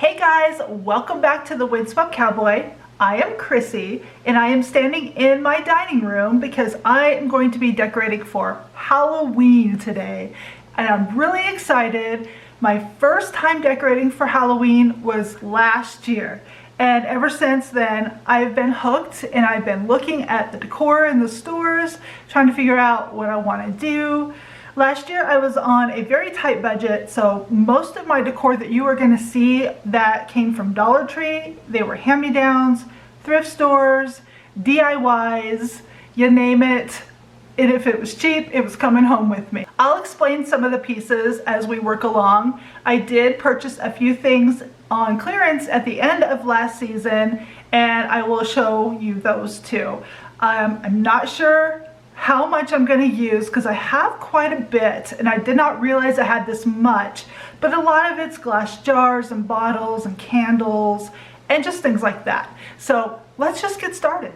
Hey guys, welcome back to the Windswept Cowboy. I am Krissy and I am standing in my dining room because I am going to be decorating for Halloween today. And I'm really excited. My first time decorating for Halloween was last year. And ever since then, I've been hooked and I've been looking at the decor in the stores, trying to figure out what I want to do. Last year I was on a very tight budget, so most of my decor that you are going to see that came from Dollar Tree. They were hand-me-downs, thrift stores, DIYs, you name it. And if it was cheap, it was coming home with me. I'll explain some of the pieces as we work along. I did purchase a few things on clearance at the end of last season, and I will show you those too. I'm not sure how much I'm going to use because I have quite a bit and I did not realize I had this much, but a lot of it's glass jars and bottles and candles and just things like that. So let's just get started.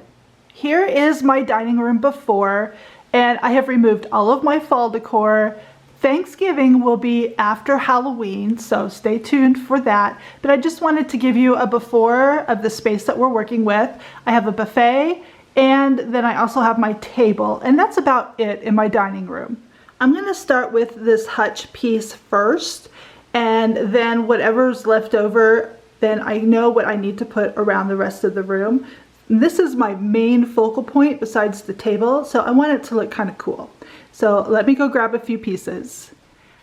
Here is my dining room before, and I have removed all of my fall decor. Thanksgiving will be after Halloween, so stay tuned for that. But I just wanted to give you a before of the space that we're working with. I have a buffet, and then I also have my table, and that's about it in my dining room. I'm going to start with this Hutch piece first, and then whatever's left over, then I know what I need to put around the rest of the room. This is my main focal point besides the table, so I want it to look kind of cool. So let me go grab a few pieces.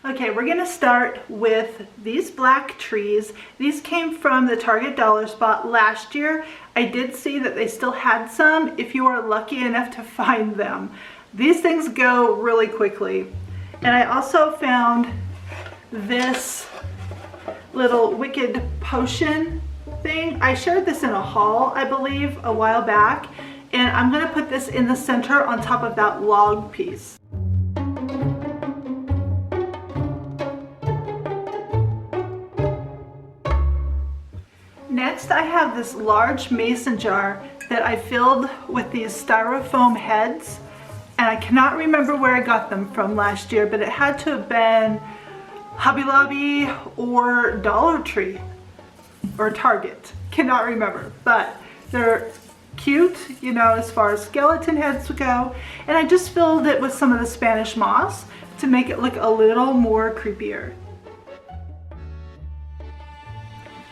Okay, we're gonna start with these black trees. These came from the Target Dollar Spot last year. I did see that they still had some if you are lucky enough to find them. These things go really quickly. And I also found this little wicked potion thing. I shared this in a haul, I believe, a while back. And I'm gonna put this in the center on top of that log piece. Next, I have this large mason jar that I filled with these styrofoam heads, and I cannot remember where I got them from last year, but it had to have been Hobby Lobby or Dollar Tree or Target. Cannot remember, but they're cute, you know, as far as skeleton heads go, and I just filled it with some of the Spanish moss to make it look a little more creepier.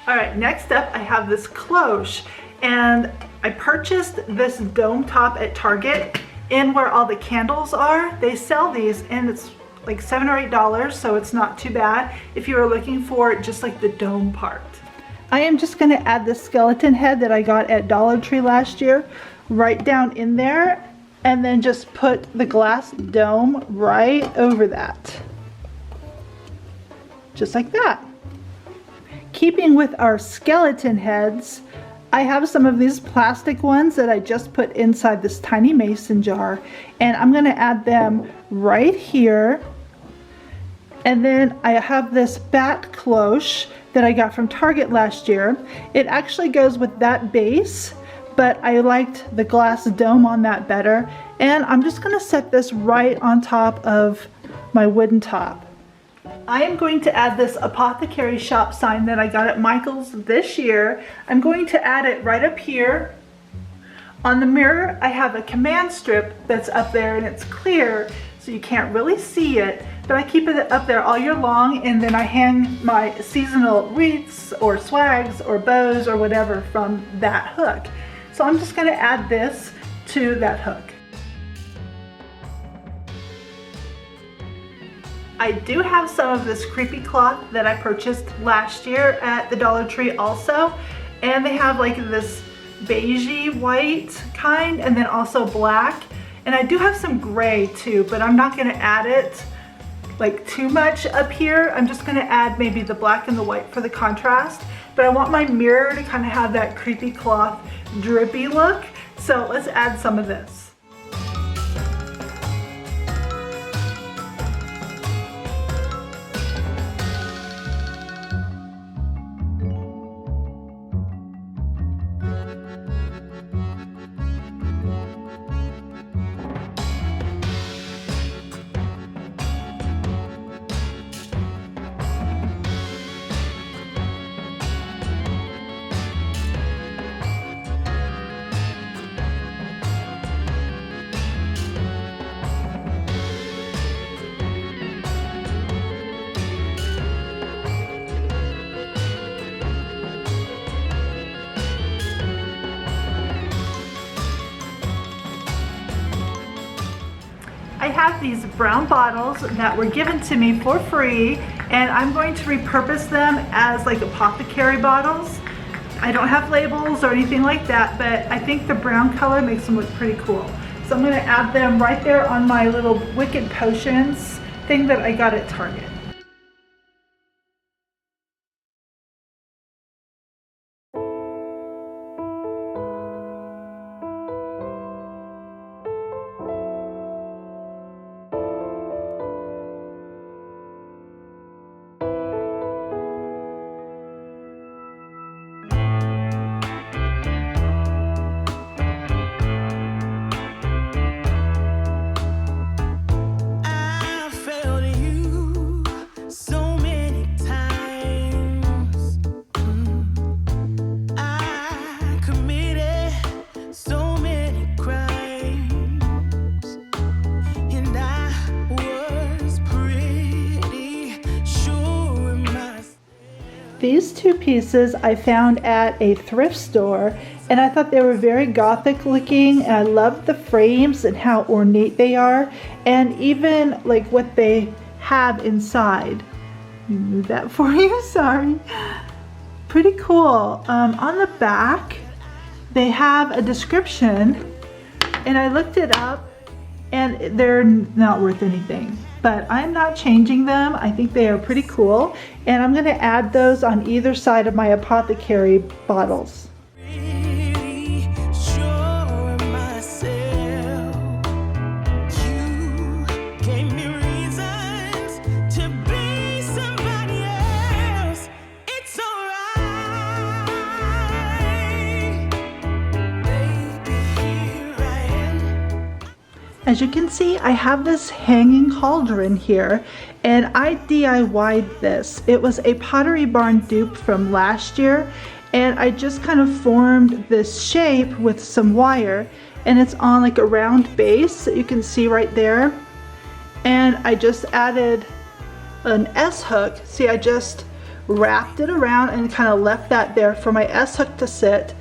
Alright, next up I have this cloche, and I purchased this dome top at Target in where all the candles are. They sell these and it's like $7 or $8, so it's not too bad if you are looking for just like the dome part. I am just going to add this skeleton head that I got at Dollar Tree last year right down in there, and then just put the glass dome right over that. Just like that. Keeping with our skeleton heads, I have some of these plastic ones that I just put inside this tiny mason jar, and I'm going to add them right here. And then I have this bat cloche that I got from Target last year. It actually goes with that base, but I liked the glass dome on that better, and I'm just going to set this right on top of my wooden top. I am going to add this apothecary shop sign that I got at Michael's this year. I'm going to add it right up here. On the mirror, I have a command strip that's up there, and it's clear, so you can't really see it, but I keep it up there all year long, and then I hang my seasonal wreaths or swags or bows or whatever from that hook. So I'm just going to add this to that hook. I do have some of this creepy cloth that I purchased last year at the Dollar Tree also, and they have like this beigey white kind and then also black, and I do have some gray too, but I'm not going to add it like too much up here. I'm just going to add maybe the black and the white for the contrast, but I want my mirror to kind of have that creepy cloth drippy look, so let's add some of this. have these brown bottles that were given to me for free, and I'm going to repurpose them as like apothecary bottles. I don't have labels or anything like that, but I think the brown color makes them look pretty cool. So I'm going to add them right there on my little Wicked Potions thing that I got at Target. These two pieces I found at a thrift store, and I thought they were very gothic looking, and I loved the frames and how ornate they are, and even like what they have inside. Let me move that for you, sorry. Pretty cool. On the back they have a description, and I looked it up, and they're not worth anything. But I'm not changing them. I think they are pretty cool. And I'm gonna add those on either side of my apothecary bottles. As you can see, I have this hanging cauldron here, and I DIY'd this. It was a Pottery Barn dupe from last year, and I just kind of formed this shape with some wire, and it's on like a round base that you can see right there. And I just added an S-hook. See, I just wrapped it around and kind of left that there for my S-hook to sit.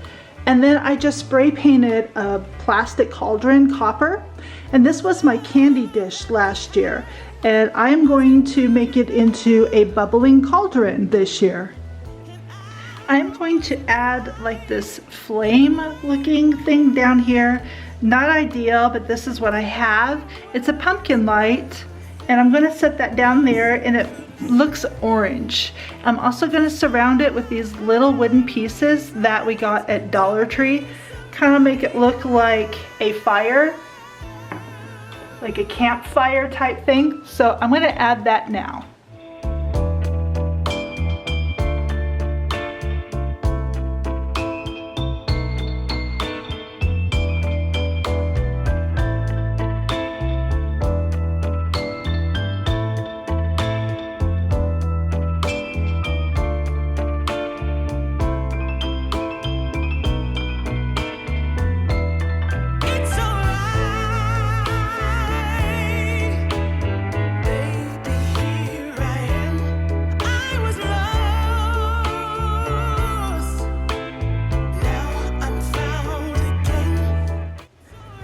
And then I just spray painted a plastic cauldron copper. And this was my candy dish last year. And I'm going to make it into a bubbling cauldron this year. I'm going to add like this flame looking thing down here. Not ideal, but this is what I have. It's a pumpkin light, and I'm gonna set that down there, and it looks orange. I'm also gonna surround it with these little wooden pieces that we got at Dollar Tree. Kind of make it look like a fire, like a campfire type thing. So I'm gonna add that now.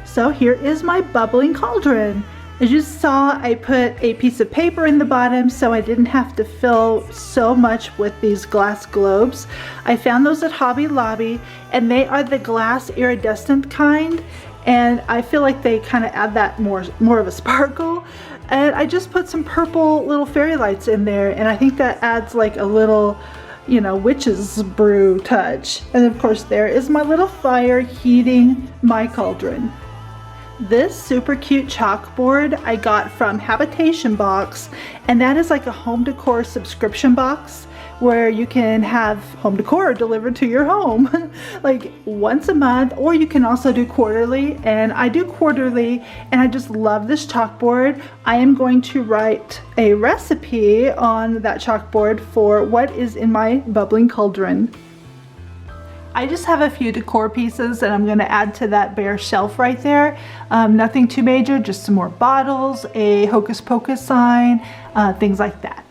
So here is my bubbling cauldron. As you saw, I put a piece of paper in the bottom so I didn't have to fill so much with these glass globes. I found those at Hobby Lobby, and they are the glass iridescent kind, and I feel like they kind of add that more of a sparkle. And I just put some purple little fairy lights in there, and I think that adds like a little, you know, witch's brew touch. And of course there is my little fire heating my cauldron. This super cute chalkboard I got from Habitation Box, and that is like a home decor subscription box where you can have home decor delivered to your home like once a month, or you can also do quarterly, and I do quarterly, and I just love this chalkboard. I am going to write a recipe on that chalkboard for what is in my bubbling cauldron. I just have a few decor pieces that I'm going to add to that bare shelf right there. Nothing too major, just some more bottles, a Hocus Pocus sign, things like that.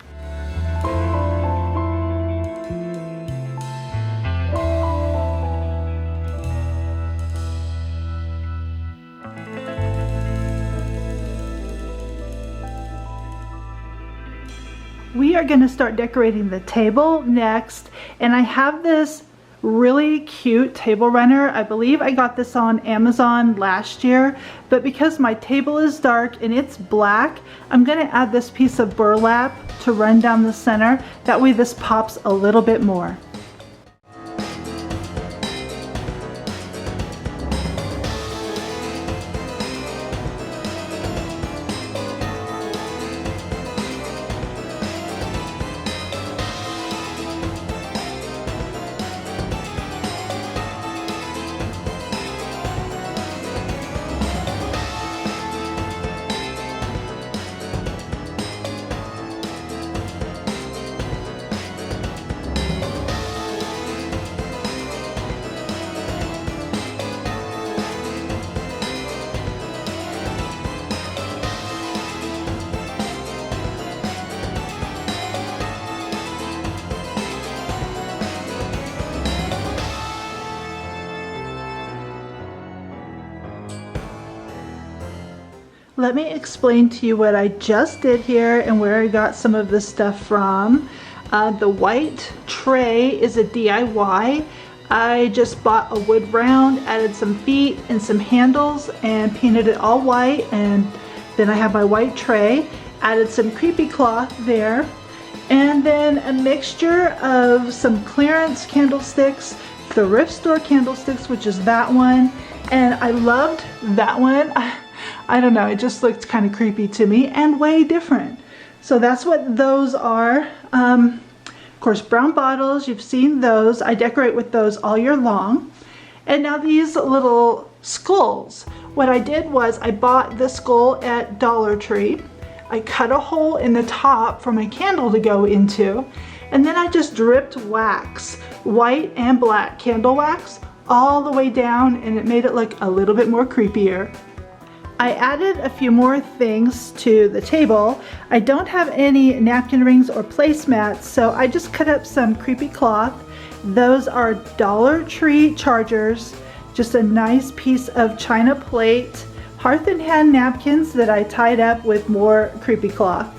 We are going to start decorating the table next, and I have this really cute table runner. I believe I got this on Amazon last year, but because my table is dark and it's black, I'm going to add this piece of burlap to run down the center. That way this pops a little bit more. Let me explain to you what I just did here and where I got some of this stuff from. The white tray is a DIY. I just bought a wood round, added some feet and some handles and painted it all white, and then I have my white tray, added some creepy cloth there, and then a mixture of some clearance candlesticks, thrift store candlesticks, which is that one, and I loved that one. I don't know, it just looked kind of creepy to me and way different. So that's what those are. Of course, brown bottles, you've seen those. I decorate with those all year long. And now these little skulls. What I did was I bought this skull at Dollar Tree. I cut a hole in the top for my candle to go into, and then I just dripped wax, white and black candle wax, all the way down, and it made it look a little bit more creepier. I added a few more things to the table. I don't have any napkin rings or placemats, so I just cut up some creepy cloth. Those are Dollar Tree chargers, just a nice piece of china plate, hearth and hand napkins that I tied up with more creepy cloth,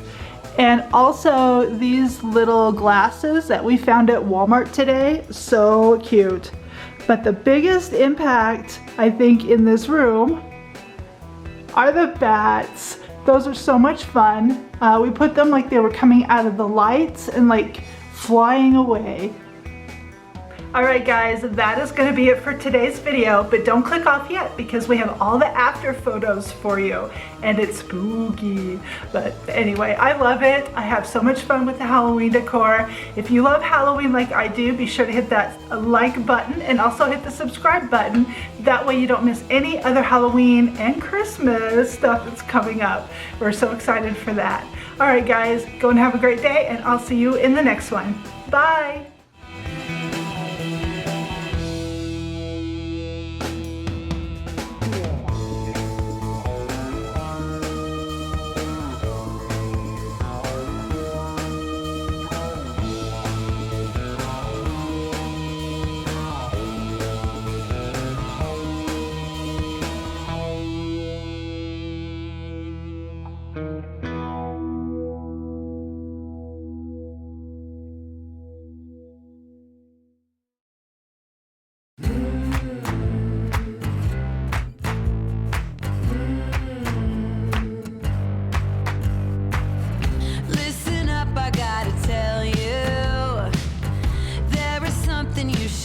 and also these little glasses that we found at Walmart today. So cute. But the biggest impact, I think, in this room are the bats. Those are so much fun. We put them like they were coming out of the lights and like flying away. Alright guys, that is going to be it for today's video, but don't click off yet because we have all the after photos for you and it's spooky. But anyway, I love it. I have so much fun with the Halloween decor. If you love Halloween like I do, be sure to hit that like button and also hit the subscribe button. That way you don't miss any other Halloween and Christmas stuff that's coming up. We're so excited for that. Alright guys, go and have a great day, and I'll see you in the next one. Bye!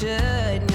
Should